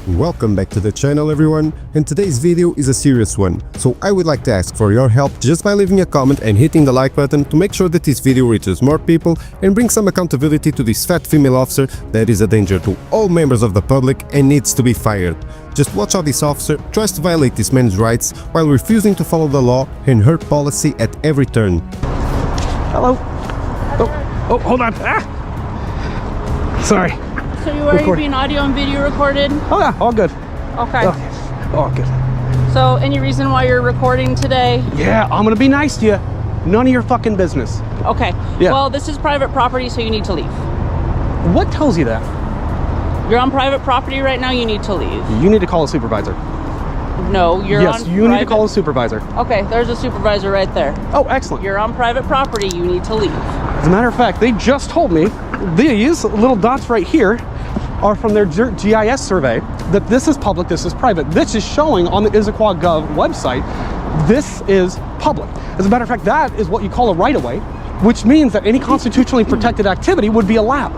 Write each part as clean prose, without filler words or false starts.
Welcome back to the channel everyone, and today's video is a serious one, so I would like to ask for your help just by leaving a comment and hitting the like button to make sure that this video reaches more people and bring some accountability to this fat female officer that is a danger to all members of the public and needs to be fired. Just watch how this officer tries to violate this man's rights while refusing to follow the law and hurt policy at every turn. Hello. Oh, hold on. Sorry. So you are being audio and video recorded? Oh yeah, all good. Okay. All good. So any reason why you're recording today? Yeah, I'm gonna be nice to you. None of your fucking business. Okay. Yeah. Well, this is private property, so you need to leave. What tells you that? You're on private property right now, you need to leave. You need to call a supervisor. No, you're yes, on you need to call a supervisor. Okay, there's a supervisor right there. Oh, excellent. You're on private property, you need to leave. As a matter of fact, they just told me these little dots right here are from their GIS survey that this is public, this is private. This is showing on the Issaquah.gov website. This is public. As a matter of fact, that is what you call a right-of-way, which means that any constitutionally protected activity would be allowed.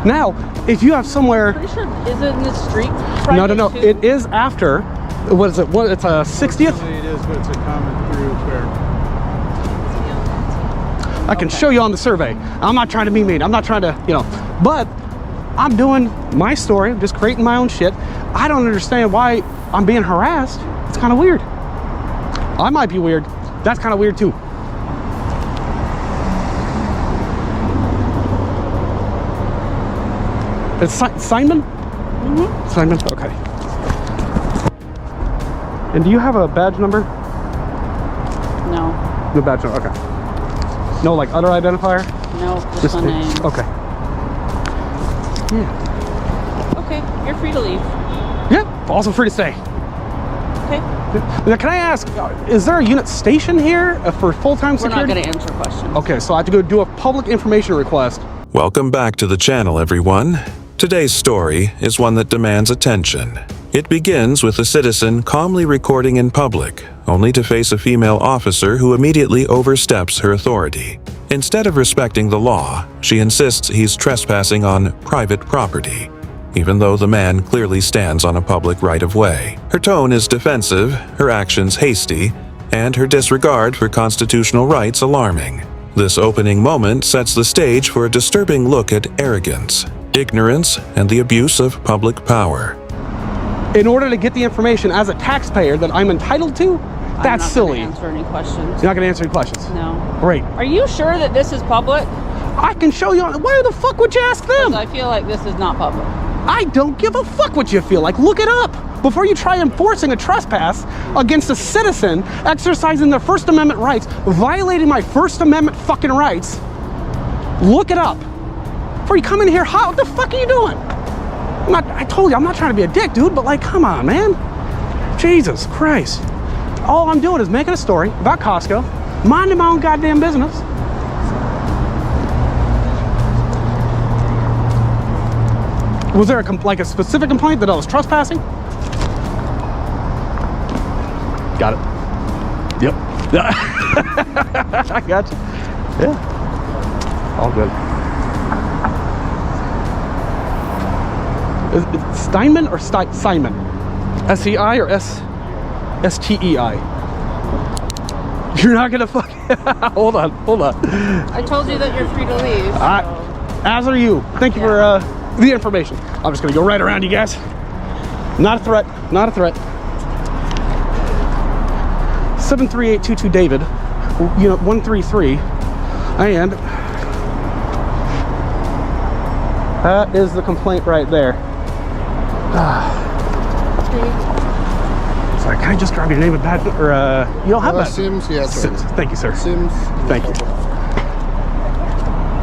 Now, if you have somewhere... Pretty sure, isn't this street No, too? it is after, what is it, it's a 60th? It is, but it's a common through where... I can show you on the survey. I'm not trying to be mean, I'm not trying to, but I'm doing my story, I'm just creating my own shit. I don't understand why I'm being harassed. It's kind of weird. I might be weird. That's kind of weird too. It's Simon? Mm-hmm. Simon, okay. And do you have a badge number? No. No badge number, okay. No, like other identifier? No, just the name. Okay. Yeah. Okay, you're free to leave. Yeah, also free to stay. Okay. Now, can I ask, is there a unit station here for full-time security? We're not going to answer questions. Okay, so I have to go do a public information request. Welcome back to the channel, everyone. Today's story is one that demands attention. It begins with a citizen calmly recording in public, only to face a female officer who immediately oversteps her authority. Instead of respecting the law, she insists he's trespassing on private property, even though the man clearly stands on a public right-of-way. Her tone is defensive, her actions hasty, and her disregard for constitutional rights alarming. This opening moment sets the stage for a disturbing look at arrogance, ignorance, and the abuse of public power. In order to get the information as a taxpayer that I'm entitled to, that's silly. I'm not going to answer any questions. You're not going to answer any questions? No. Great. Are you sure that this is public? I can show you. Why the fuck would you ask them? Because I feel like this is not public. I don't give a fuck what you feel like. Look it up. Before you try enforcing a trespass against a citizen exercising their First Amendment rights, violating my First Amendment fucking rights, look it up. Before you come in here, what the fuck are you doing? I told you, I'm not trying to be a dick, dude, but like, come on, man. Jesus Christ. All I'm doing is making a story about Costco, minding my own goddamn business. Was there a specific complaint that I was trespassing? Got it. Yep. I got you. Yeah. All good. Is it Steinman or Simon? S-E-I or S-T-E-I? You're not gonna fuck. Hold on. I told you that you're free to leave. So. As are you. Thank you for the information. I'm just gonna go right around you guys. Not a threat. Not a threat. 73822 David, unit 133, and that is the complaint right there. Sorry, can I just grab your name and badge? Or you don't have that? Sims, yeah, Sims. Thank you, sir. Sims. Thank you.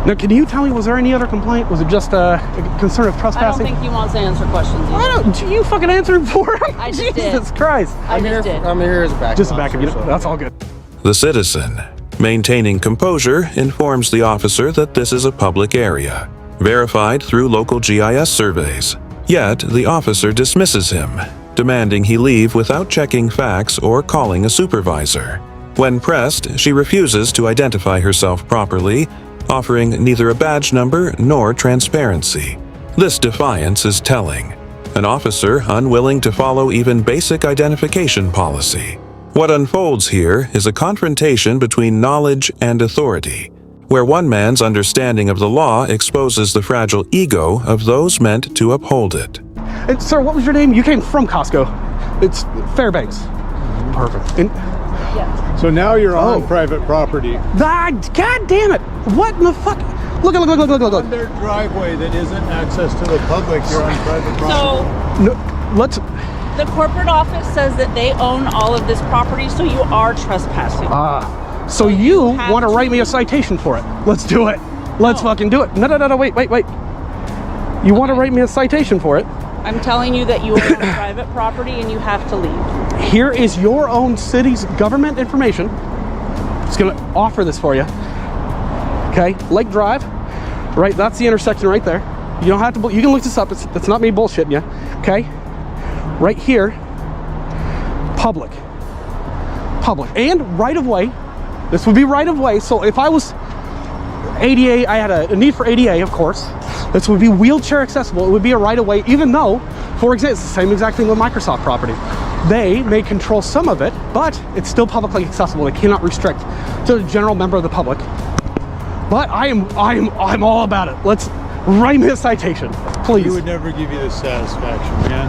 Now, can you tell me, was there any other complaint? Was it just a concern of I don't trespassing? think he wants to answer questions either. You fucking answered for him? I just Jesus did. Christ. I'm here as a backup. Just a backup, officer, that's all good. The citizen, maintaining composure, informs the officer that this is a public area, verified through local GIS surveys. Yet, the officer dismisses him, demanding he leave without checking facts or calling a supervisor. When pressed, she refuses to identify herself properly, offering neither a badge number nor transparency. This defiance is telling. an officer unwilling to follow even basic identification policy. What unfolds here is a confrontation between knowledge and authority, where one man's understanding of the law exposes the fragile ego of those meant to uphold it. And, sir, what was your name? You came from Costco. It's Fairbanks. Perfect. And, So now you're on private property. God damn it! What in the fuck? Look. On their driveway that isn't access to the public, you're on private property. So No, let's. the corporate office says that they own all of this property, so you are trespassing. So you have want to to- write me a citation for it? Let's do it. Let's fucking do it. No. Wait. You want to write me a citation for it? I'm telling you that you are on private property and you have to leave. Here is your own city's government information. Just gonna offer this for you. Okay, Lake Drive, right? That's the intersection right there. You don't have to. You can look this up. It's not me bullshitting you. Okay, right here, public, and right of way. This would be right of way. So if I was ADA, I had a need for ADA, of course. This would be wheelchair accessible. It would be a right of way, even though, for example, it's the same exact thing with Microsoft property. They may control some of it, but it's still publicly accessible. They cannot restrict to the general member of the public. But I'm all about it. Let's write me a citation, please. He would never give you the satisfaction, man.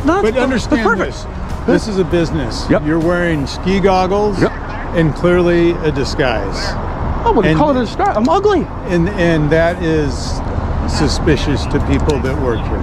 No, But that's understand perfect. this is a business. Yep. You're wearing ski goggles Yep. and clearly a disguise. I wouldn't And- call it a start. I'm ugly. And that is suspicious to people that work here.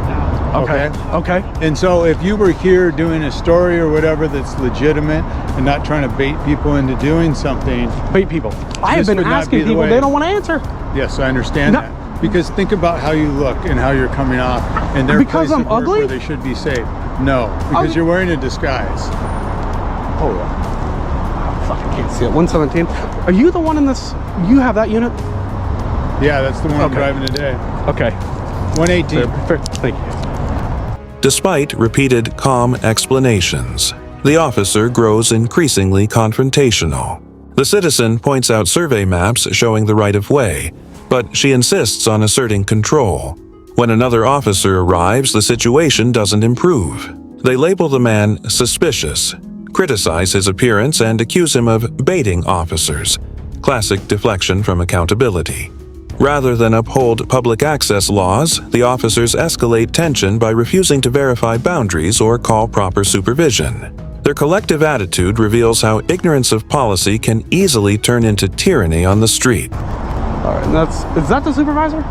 Okay. And so if you were here doing a story or whatever that's legitimate and not trying to bait people into doing something, Bait people. I have This been would not asking be the people. way. They don't want to answer. yes, I understand No. that. Because think about how you look and how you're coming off, and their Because place I'm of work ugly? where they should be safe. No, because you're wearing a disguise. Oh, fuck, I can't see it. 117. Are you the one in this? You have that unit? Yeah, that's the one I'm Okay. driving today. Okay. 118. Fair. Thank you. Despite repeated calm explanations, the officer grows increasingly confrontational. The citizen points out survey maps showing the right-of-way, but she insists on asserting control. When another officer arrives, the situation doesn't improve. They label the man suspicious, criticize his appearance, and accuse him of baiting officers. Classic deflection from accountability. Rather than uphold public access laws, the officers escalate tension by refusing to verify boundaries or call proper supervision. Their collective attitude reveals how ignorance of policy can easily turn into tyranny on the street. All right. And is that the supervisor?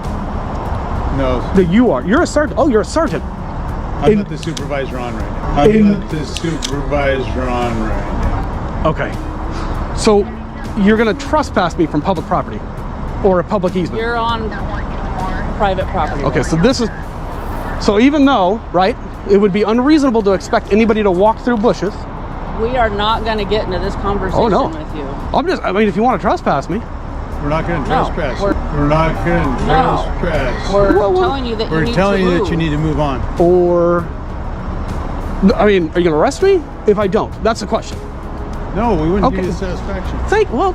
No, That you are. You're a sergeant. Oh, you're a sergeant. I'm In- not the supervisor on right now. I'm In- not the supervisor on right now. Okay. So you're gonna trespass me from public property or a public easement. You're on private property. Okay. right So now. this is. So even though, right, it would be unreasonable to expect anybody to walk through bushes. We are not going to get into this conversation Oh no. with you. I mean, if you want to trespass me, We're not going to No, trespass. we're- We're not going to No. trespass. We're Well, telling you that you We're need telling to you move. that you need to move on. or. I mean, are you gonna arrest me if I don't? That's the question. No, we wouldn't Okay. give you satisfaction. Well,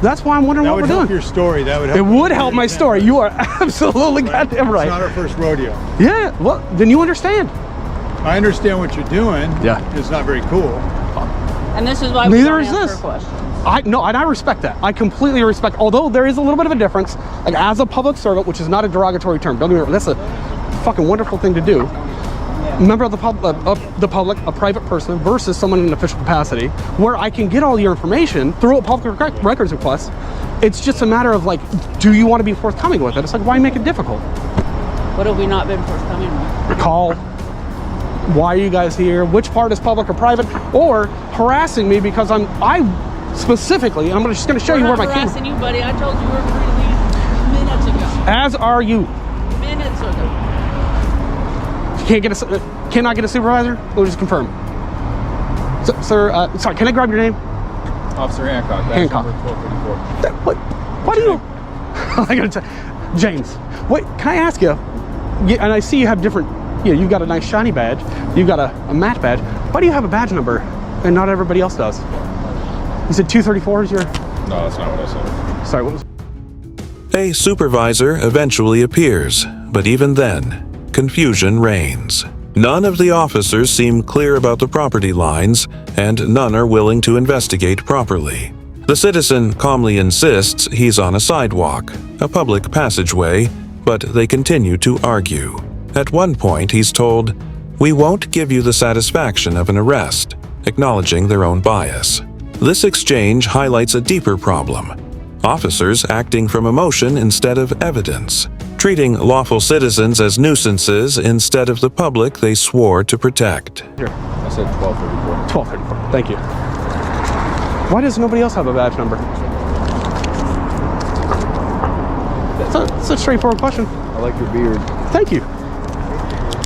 that's why I'm wondering That what would we're help doing. your story. That would help. It would your help my intent. story. You are absolutely goddamn It's right. not our first rodeo. Yeah. Well, then you understand. I understand what you're doing. Yeah. It's not very cool. And this is why we Neither don't is answer this. questions. And I respect that. I completely respect. Although there is a little bit of a difference, like as a public servant, which is not a derogatory term. Don't get me wrong. That's a fucking wonderful thing to do. Member of the public, a private person versus someone in an official capacity, where I can get all your information through a public records request. It's just a matter of like, do you want to be forthcoming with it? It's like, why make it difficult? What have we not been forthcoming with? Call. Why are you guys here? Which part is public or private? Or harassing me because I specifically, I'm just going to show you We're where not my camera. harassing you, buddy. I told you we were free to leave minutes ago. As are you. Minutes ago. Cannot get a supervisor? We'll just confirm. Sir, sorry, can I grab your name? Officer Hancock. Badge Hancock. Number 1234. What? Why do you? I gotta tell James. Wait, can I ask you? And I see you have different. You've got a nice shiny badge. You've got a matte badge. Why do you have a badge number and not everybody else does? You said 234 is your. No, that's not what I said. Sorry, what was? A supervisor eventually appears, but even then, confusion reigns. None of the officers seem clear about the property lines, and none are willing to investigate properly. The citizen calmly insists he's on a sidewalk, a public passageway, but they continue to argue. At one point, he's told, "We won't give you the satisfaction of an arrest," acknowledging their own bias. This exchange highlights a deeper problem. Officers acting from emotion instead of evidence, treating lawful citizens as nuisances instead of the public they swore to protect. I said 1234. 1234. Thank you. Why does nobody else have a badge number? It's a straightforward question. I like your beard. Thank you.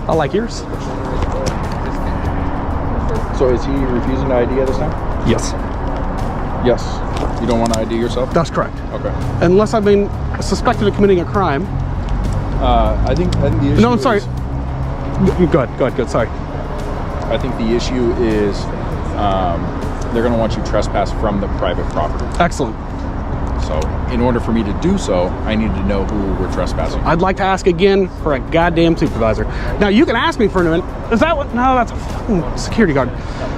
I like yours. So is he refusing to ID at this time? Yes. Yes. You don't want to ID yourself? That's correct. Okay. Unless I've been suspected of committing a crime. I think the issue No, I'm sorry. is- Go ahead, sorry. I think the issue is they're going to want you trespass from the private property. Excellent. So in order for me to do so, I need to know who we're trespassing. I'd like to ask again for a goddamn supervisor. Now, you can ask me for a minute. Is that what? No, that's a fucking security guard.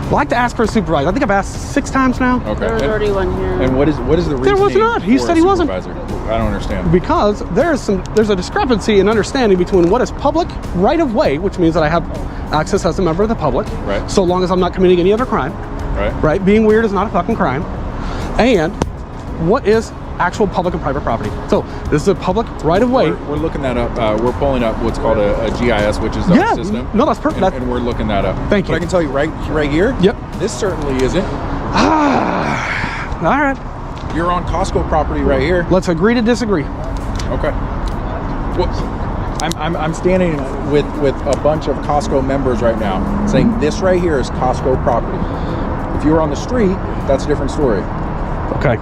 I'd like to ask for a supervisor. I think I've asked 6 times now. Okay. There was already one here. And what is the reason? There was not. He said he wasn't. I don't understand. Because there's a discrepancy in understanding between what is public right of way, which means that I have access as a member of the public, Right. so long as I'm not committing any other crime, Right. right? Being weird is not a fucking crime. And what is actual public and private property? So this is a public right of way. We're looking that up. We're pulling up what's called a GIS, which is our Yeah, system. no, that's perfect. And we're looking that up. Thank But you. I can tell you right here. Yep. This certainly isn't. All right, You're on Costco property right here. let's agree to disagree. Okay. Well, I'm standing with a bunch of Costco members right now, saying this right here is Costco property. If you were on the street, that's a different story. Okay.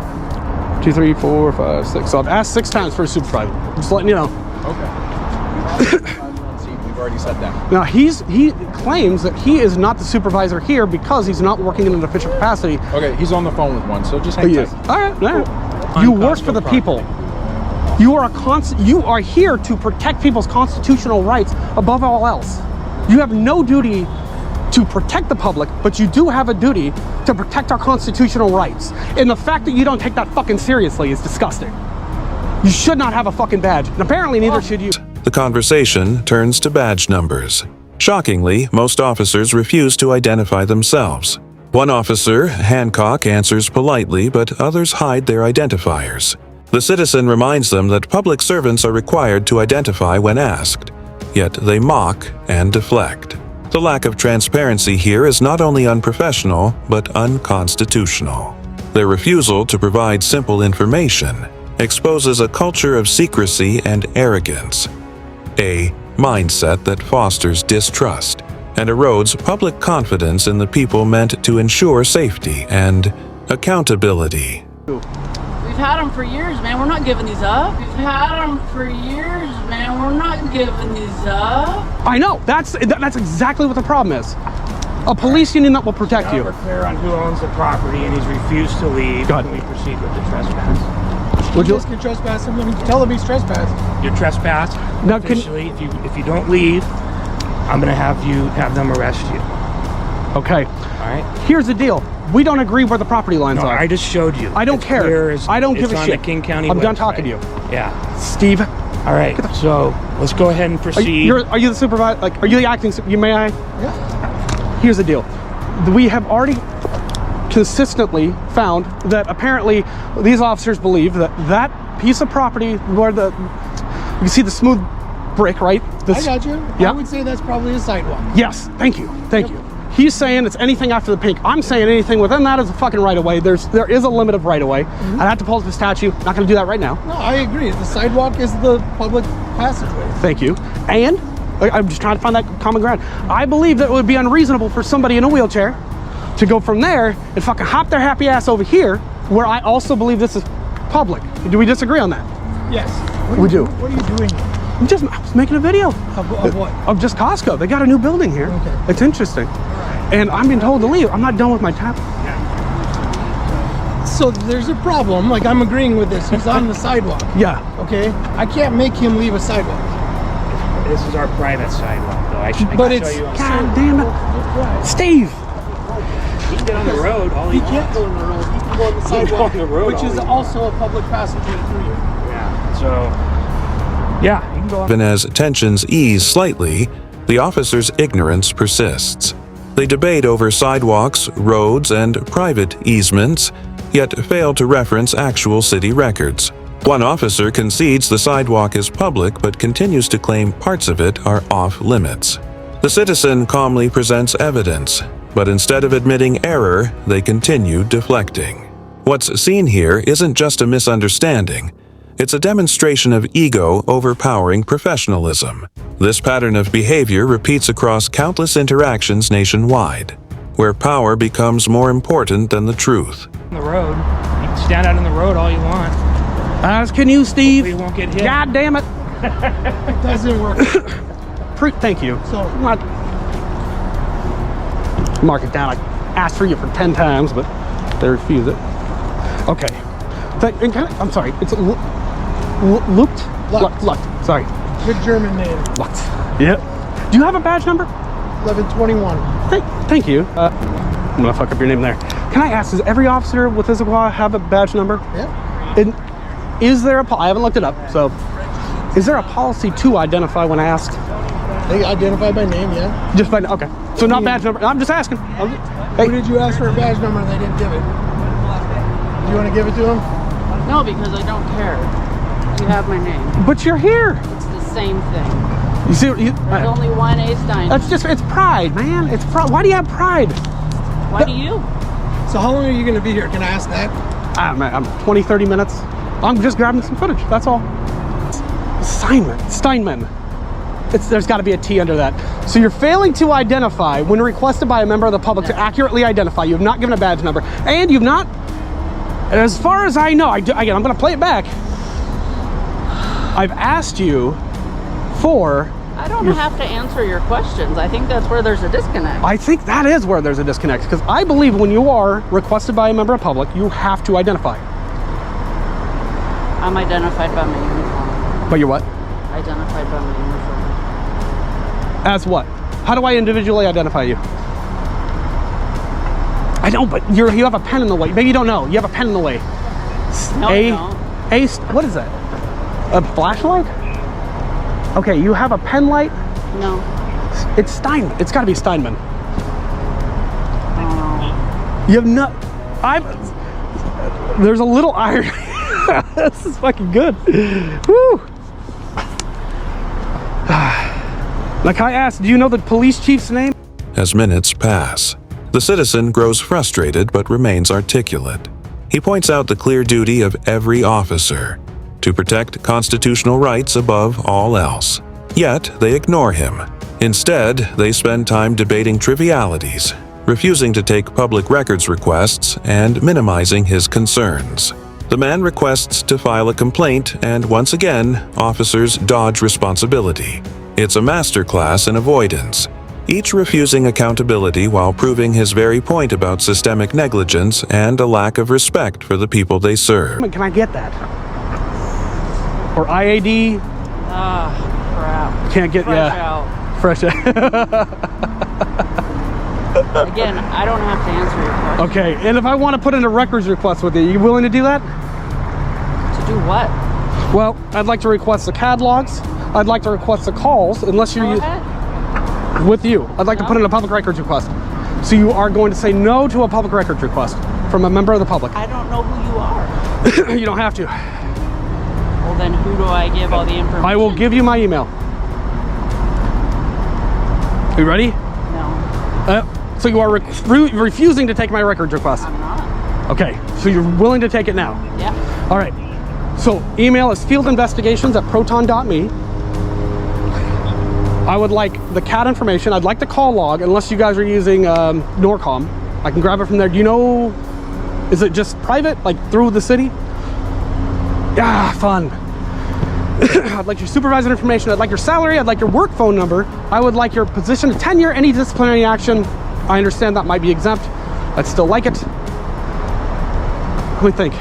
2, 3, 4, 5, 6. So I've asked 6 times for a supervisor. Just letting you know. Okay. We've already said that. Now he claims that he is not the supervisor here because he's not working in an official capacity. Okay, he's on the phone with one, so just hang He tight. is. All right. You work for the people. You are here to protect people's constitutional rights above all else. You have no duty to protect the public, but you do have a duty to protect our constitutional rights. And the fact that you don't take that fucking seriously is disgusting. You should not have a fucking badge, and apparently neither should you. The conversation turns to badge numbers. Shockingly, most officers refuse to identify themselves. One officer, Hancock, answers politely, but others hide their identifiers. The citizen reminds them that public servants are required to identify when asked, yet they mock and deflect. The lack of transparency here is not only unprofessional, but unconstitutional. Their refusal to provide simple information exposes a culture of secrecy and arrogance, a mindset that fosters distrust and erodes public confidence in the people meant to ensure safety and accountability. We've had them for years, man. We're not giving these up. We've had them for years, man. We're not giving these up. I know, that's exactly what the problem is. A police union that will protect Now you. we're clear on who owns the property, and he's refused to leave. Go ahead. And we proceed with the trespass. Would you? Can trespass him. I mean, tell him he's trespassed. You're trespassed Now, can- officially. If you don't leave, I'm gonna have them arrest you. Okay. All right. Here's the deal. We don't agree where the property lines No, are. I just showed you. I don't It's care. clear as- I don't give it's a on shit. the King County I'm done website. talking to you. Yeah. Steve, All right. So let's go ahead and proceed. are you the supervisor? Like, are you the acting? You may I? Yeah. Here's the deal. We have already consistently found that apparently these officers believe that that piece of property where you can see the smooth brick, right? I got you. Yeah. I would say that's probably a sidewalk. Yes. Thank you. Thank you. He's saying it's anything after the pink. I'm saying anything within that is a fucking right of way. There is a limit of right of way. Mm-hmm. I'd have to pull up the statute. Not going to do that right now. No, I agree. The sidewalk is the public passageway. Thank you. And I'm just trying to find that common ground. I believe that it would be unreasonable for somebody in a wheelchair to go from there and fucking hop their happy ass over here, where I also believe this is public. Do we disagree on that? Yes. We do. What are you doing? I was making a video Of what? of just Costco. They got a new building here. Okay. It's interesting. And I'm being told to leave. I'm not done with my tap. So there's a problem. Like, I'm agreeing with this. He's on the sidewalk. Yeah. Okay. I can't make him leave a sidewalk. This is our private sidewalk, though. I But can it's- show you. God damn it. Steve! He can get on the road all he He can't wants. go on the road. He can go on the He can go sidewalk, on the road which all is he also a public passageway through you. Yeah. So, yeah, you can go on. Even as tensions ease slightly, the officers' ignorance persists. They debate over sidewalks, roads, and private easements, yet fail to reference actual city records. One officer concedes the sidewalk is public but continues to claim parts of it are off limits. The citizen calmly presents evidence, but instead of admitting error, they continue deflecting. What's seen here isn't just a misunderstanding. It's a demonstration of ego overpowering professionalism. This pattern of behavior repeats across countless interactions nationwide, where power becomes more important than the truth. The road. You can stand out in the road all you want. As can you, Steve. Hopefully you won't get hit. God damn it. It doesn't work. Thank you. So- What? Mark it down. I asked for you for 10 times, but they refuse it. Okay. I'm sorry. It's Lucht? Lucht. Lucht. Sorry. Good German name. Lucht. Yep. Do you have a badge number? 1121. Thank you. I'm gonna fuck up your name there. Can I ask, does every officer with Issaquah have a badge number? Yeah. And is there I haven't looked it up, so is there a policy to identify when asked? They identify by name, yeah. Just by, okay. So not badge number. I'm just asking. Who did you ask for a badge number and they didn't give it? Do you want to give it to them? No, because I don't care. You have my name. But you're here. It's the same thing. You see, There's only one A Stein. it's pride, man. It's pride. Why do you have pride? Why do you? So how long are you going to be here? Can I ask that? I'm 20, 30 minutes. I'm just grabbing some footage. That's all. Steinman. There's got to be a T under that. So you're failing to identify when requested by a member of the public to accurately identify. You have not given a badge number, and you've not, as far as I know, again, I'm going to play it back. I've asked you for. I don't have to answer your questions. I think that's where there's a disconnect. I think that is where there's a disconnect, because I believe when you are requested by a member of public, you have to identify. I'm identified by my uniform. But you're what? Identified by my uniform. As what? How do I individually identify you? I know, but you have a pen in the way. Maybe you don't know. You have a pen in the way. No, I don't. What is that? A flashlight? Okay, you have a pen light? No. It's Steinman. It's got to be Steinman. Oh. You have no. There's a little irony. This is fucking good. Woo. Like I asked, do you know the police chief's name? As minutes pass, the citizen grows frustrated but remains articulate. He points out the clear duty of every officer to protect constitutional rights above all else. Yet they ignore him. Instead, they spend time debating trivialities, refusing to take public records requests, and minimizing his concerns. The man requests to file a complaint, and once again, officers dodge responsibility. It's a masterclass in avoidance, each refusing accountability while proving his very point about systemic negligence and a lack of respect for the people they serve. Can I get that? Or IAD? Ah, crap. Can't get, Fresh yeah. out. Fresh out. Again, I don't have to answer your question. Okay, and if I want to put in a records request with you willing to do that? To do what? Well, I'd like to request the CAD logs. I'd like to request the calls, unless you're Go ahead. with you. I'd like to put in a public records request. So you are going to say no to a public records request from a member of the public. I don't know who you are. You don't have to. Well, then who do I give all the information? I will give you my email. You ready? No, So you are refusing to take my records request. I'm not. Okay, so you're willing to take it now. Yeah. All right. So email is fieldinvestigations@proton.me. I would like the CAD information. I'd like the call log, unless you guys are using Norcom. I can grab it from there. Do you know, is it just private, like through the city? Yeah, fun. I'd like your supervisor information. I'd like your salary. I'd like your work phone number. I would like your position, tenure, any disciplinary action. I understand that might be exempt. I'd still like it. Let me think.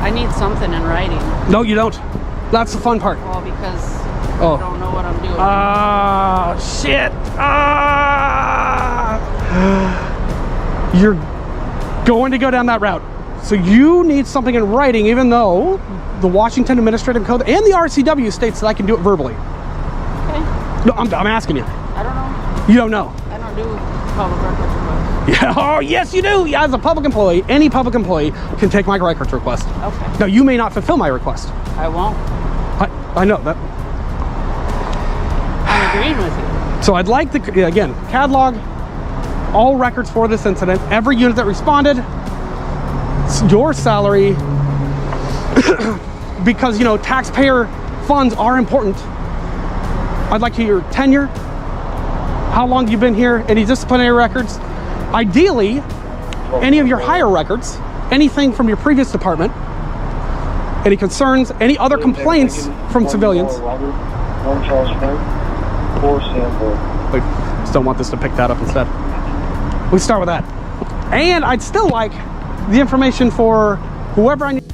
I need something in writing. No, you don't. That's the fun part. Well, because Oh. I don't know what I'm doing. Shit. You're going to go down that route. So you need something in writing, even though the Washington Administrative Code and the RCW states that I can do it verbally. Okay. No, I'm asking you. I don't know. You don't know. I don't do public records requests. Yeah. Oh, yes, you do. Yeah, as a public employee, any public employee can take my records request. Okay. Now, you may not fulfill my request. I won't. I know that. I'm agreeing with you. So I'd like to, again, catalog all records for this incident, every unit that responded, your salary, because, you know, taxpayer funds are important. I'd like to hear your tenure, how long you've been here, any disciplinary records, ideally, any of your hire records, anything from your previous department, any concerns, any other complaints from civilians. I still want this to pick that up instead. We start with that. And I'd still like the information for whoever I need.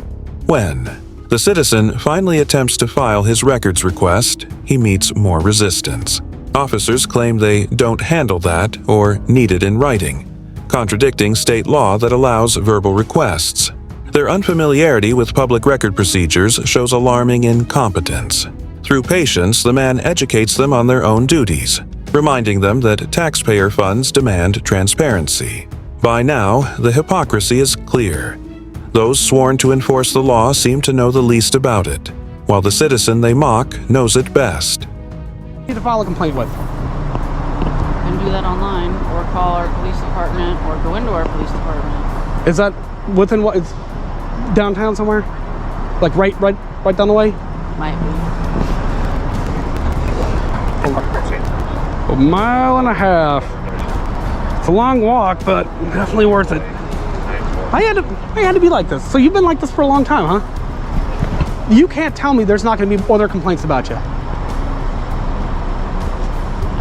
When the citizen finally attempts to file his records request, he meets more resistance. Officers claim they don't handle that or need it in writing, contradicting state law that allows verbal requests. Their unfamiliarity with public record procedures shows alarming incompetence. Through patience, the man educates them on their own duties, reminding them that taxpayer funds demand transparency. By now, the hypocrisy is clear. Those sworn to enforce the law seem to know the least about it, while the citizen they mock knows it best. Need to file a complaint with. You can do that online, or call our police department, or go into our police department. Is that within what? It's downtown somewhere? Like right down the way? Might be. A mile and a half. It's a long walk, but definitely worth it. I had to be like this. So you've been like this for a long time, huh? You can't tell me there's not going to be other complaints about you. I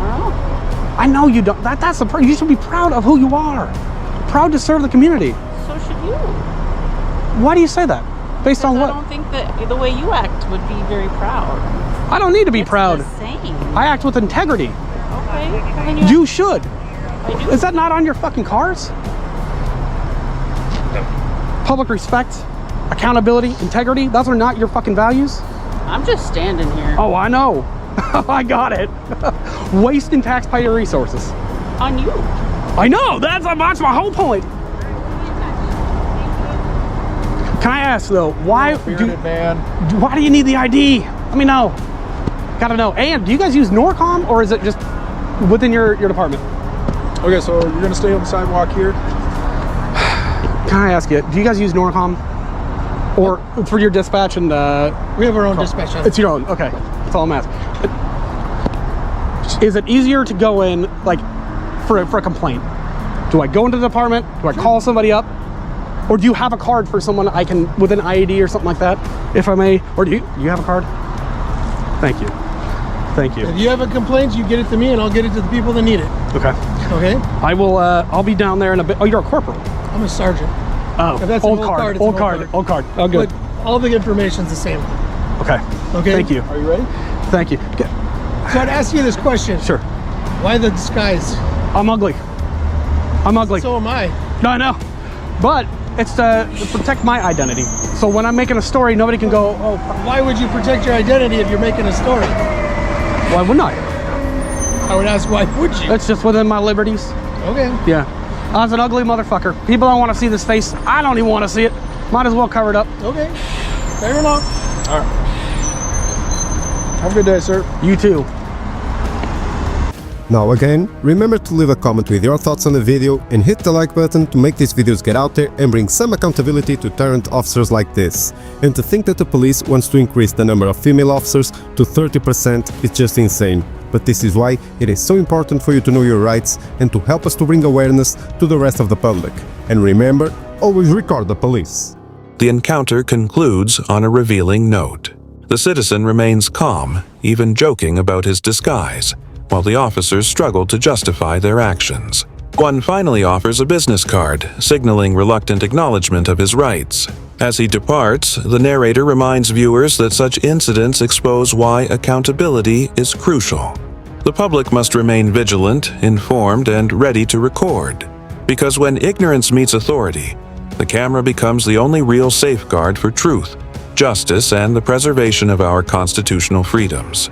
don't know. I know you don't. That's the. You should be proud of who you are. Proud to serve the community. So should you. Why do you say that? Based on what? I don't think that the way you act would be very proud. I don't need to be It's proud. the same. I act with integrity. Okay. Well, then You should. I do. Is that not on your fucking cars? Public respect, accountability, integrity, those are not your fucking values? I'm just standing here. Oh, I know. I got it. Wasting taxpayer resources. On you. I know, that's my whole point. Can I ask though, why do you need the ID? Let me know. Gotta know. And do you guys use Norcom or is it just within your department? Okay, so you're gonna stay on the sidewalk here? Can I ask you, do you guys use Norcom? Or for your dispatch and We have our own dispatch. It's your own, okay. That's all I'm asking. Is it easier to go in, like, for a complaint? Do I go into the department? Do I call somebody up? Or do you have a card for someone I can, with an IED or something like that, if I may? Or do you have a card? Thank you. Thank you. If you have a complaint, you get it to me and I'll get it to the people that need it. Okay. Okay? I will, I'll be down there in a bit. Oh, you're a corporal. I'm a sergeant. Oh, If that's an old old card, card, it's old an card, old card. Oh, good. But all the information's the same. Okay. Okay? Thank you. Are you ready? Thank you. So I'd ask you this question. Sure. Why the disguise? I'm ugly. I'm ugly. So am I. No, I know. But it's to protect my identity. So when I'm making a story, nobody can go, oh, Why would you protect your identity if you're making a story? why wouldn't I? I would ask, why would you? It's just within my liberties. Okay. Yeah. I was an ugly motherfucker. People don't want to see this face. I don't even want to see it. Might as well cover it up. Okay. Fair enough. All right. Have a good day, sir. You too. Now again, remember to leave a comment with your thoughts on the video and hit the like button to make these videos get out there and bring some accountability to tyrant officers like this. And to think that the police wants to increase the number of female officers to 30% is just insane. But this is why it is so important for you to know your rights and to help us to bring awareness to the rest of the public. And remember, always record the police. The encounter concludes on a revealing note. The citizen remains calm, even joking about his disguise, while the officers struggle to justify their actions. One finally offers a business card, signaling reluctant acknowledgement of his rights. As he departs, the narrator reminds viewers that such incidents expose why accountability is crucial. The public must remain vigilant, informed, and ready to record. Because when ignorance meets authority, the camera becomes the only real safeguard for truth, justice, and the preservation of our constitutional freedoms.